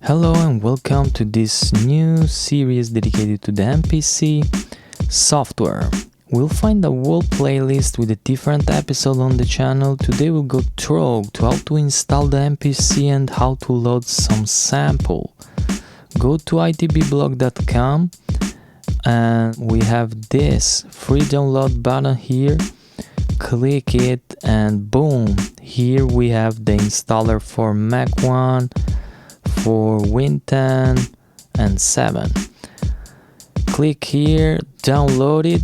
Hello and welcome to this new series dedicated to the MPC software. We'll find a whole playlist with a different episode on the channel. Today we'll go through to how to install the MPC and how to load some sample. Go to itbblog.com and we have this free download button here. Click it and boom, here we have the installer for Mac 1, for Win 10 and 7. Click here, download it,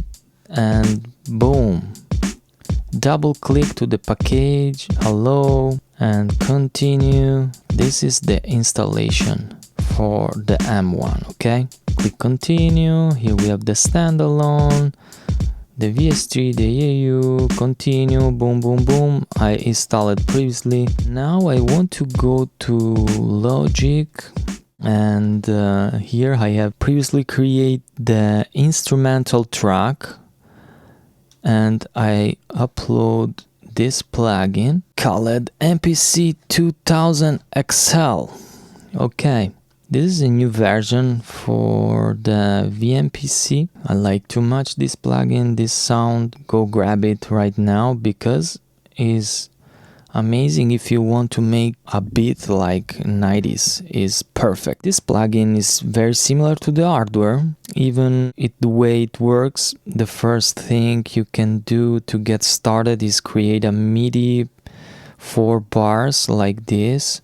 and boom, double click to the package, hello, and continue. This is the installation for the M1. Okay, click continue. Here we have the standalone, the VS3, the AU, continue, boom, boom, boom. I installed it previously. Now I want to go to Logic, and here I have previously created the instrumental track, and I upload this plugin called MPC 2000 XL. Okay. This is a new version for the VMPC. I like too much this plugin, this sound. Go grab it right now because it's amazing if you want to make a beat like 90's. Is perfect. This plugin is very similar to the hardware. Even the way it works, the first thing you can do to get started is create a MIDI 4 bars like this,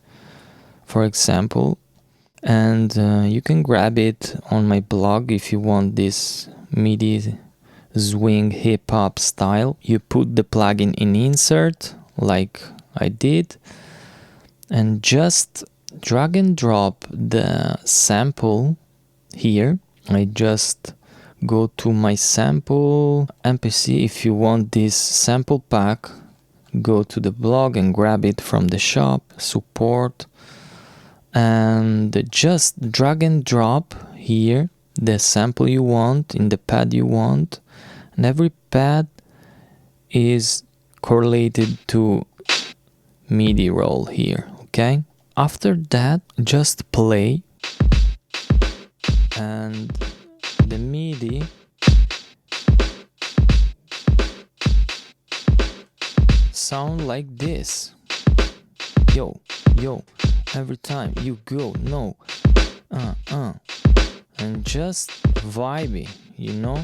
for example. And you can grab it on my blog if you want this MIDI swing hip hop style. You put the plugin in insert like I did and just drag and drop the sample here. I just go to my sample MPC. If you want this sample pack, go to the blog and grab it from the shop, support, and just drag and drop here the sample you want in the pad you want, and every pad is correlated to MIDI roll here. Okay, after that just play, and the MIDI sound like this. Yo, every time you go, no, and just vibey, you know.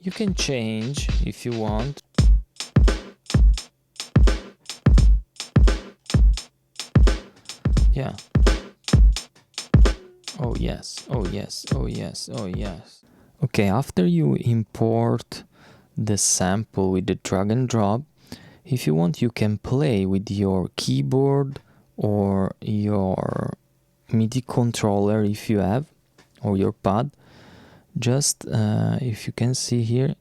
You can change if you want. Yeah. Oh yes, oh yes, oh yes, oh yes. Okay, after you import the sample with the drag and drop, if you want, you can play with your keyboard or your MIDI controller if you have, or your pad. Just if you can see here,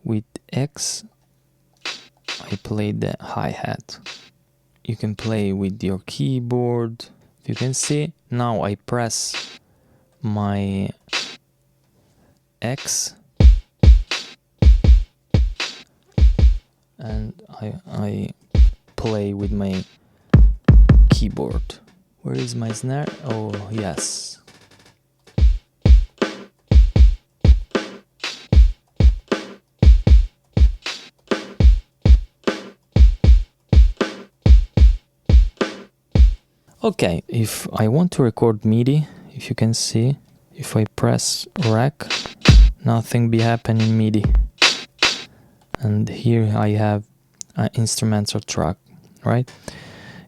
with X I play the hi-hat. You can play with your keyboard. If you can see, now I press my X and I play with my keyboard. Where is my snare? Oh yes. Okay, if I want to record MIDI, if you can see, if I press rec, nothing be happening MIDI. And here I have an instrumental track, right?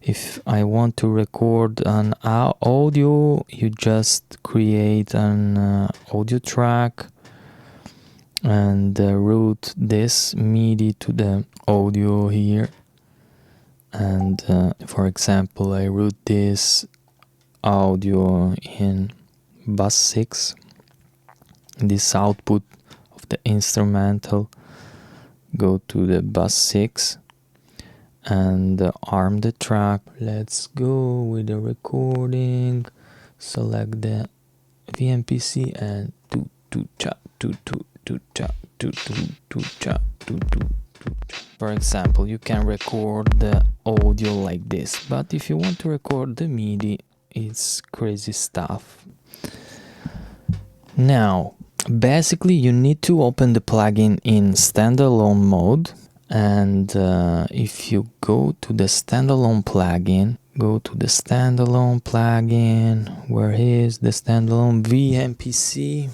If I want to record an audio, you just create an audio track and route this MIDI to the audio here. And for example, I route this audio in bus 6, this output of the instrumental go to the bus 6 and arm the track. Let's go with the recording. Select the VMPC and do cha do cha do cha do cha do cha do For example, you can record the audio like this, but if you want to record the MIDI, it's crazy stuff. Now, basically you need to open the plugin in standalone mode, and if you go to the standalone plugin, where is the standalone MPC?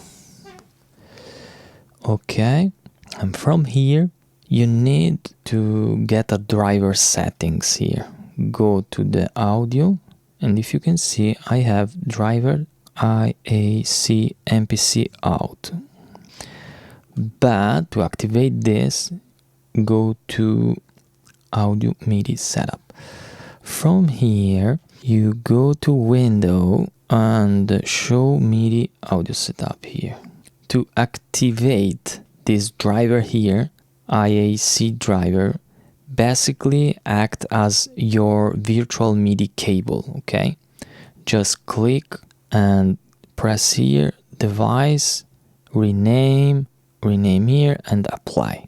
Okay, and from here you need to get a driver settings here. Go to the audio, and if you can see, I have driver IAC MPC out. But to activate this, go to audio MIDI setup. From here you go to window and show MIDI audio setup here. To activate this driver here, IAC driver, basically act as your virtual MIDI cable, okay? Just click and press here, device, rename here, and apply.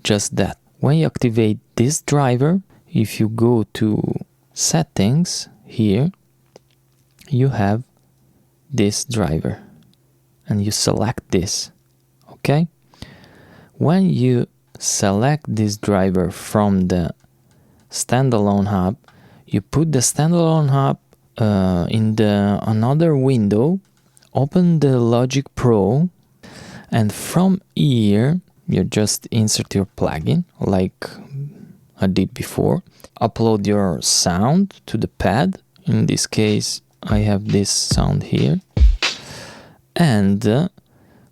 Just that. When you activate this driver, if you go to settings here, you have this driver and you select this, okay? When you select this driver from the standalone hub, you put the standalone hub in the another window, open the Logic Pro, and from here you just insert your plugin like I did before. Upload your sound to the pad. In this case I have this sound here, and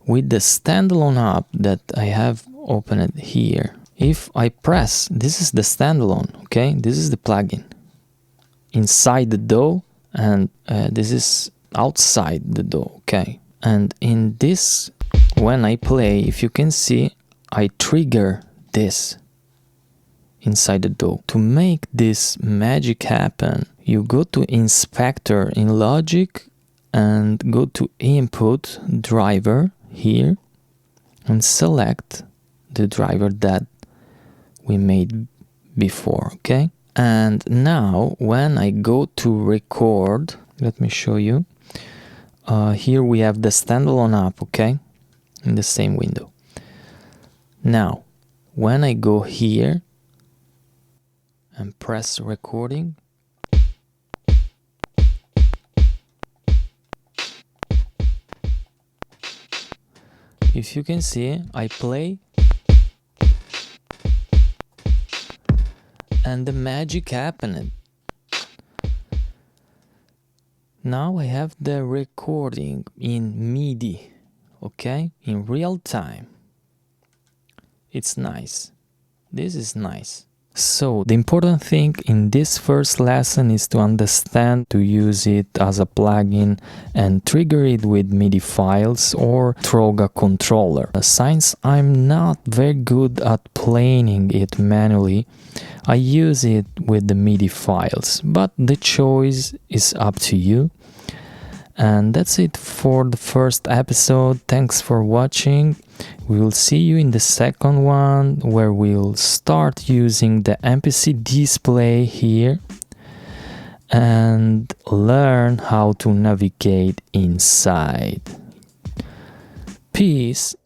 with the standalone hub that I have opened here, if I press, this is the standalone, okay, this is the plugin inside the DAW, and this is outside the DAW, okay, and in this, when I play, if you can see, I trigger this inside the DAW. To make this magic happen, you go to Inspector in Logic and go to Input Driver here and select the driver that we made before, okay? And now when I go to record, let me show you. Here we have the standalone app, okay? In the same window. Now, when I go here and press recording, if you can see, I play and the magic happened. Now I have the recording in MIDI, okay, in real time. It's nice. This is nice. So the important thing in this first lesson is to understand to use it as a plugin and trigger it with MIDI files or through a controller. Since I'm not very good at playing it manually, I use it with the MIDI files, but the choice is up to you. And that's it for the first episode. Thanks for watching. We will see you in the second one, where we'll start using the MPC display here and learn how to navigate inside. Peace.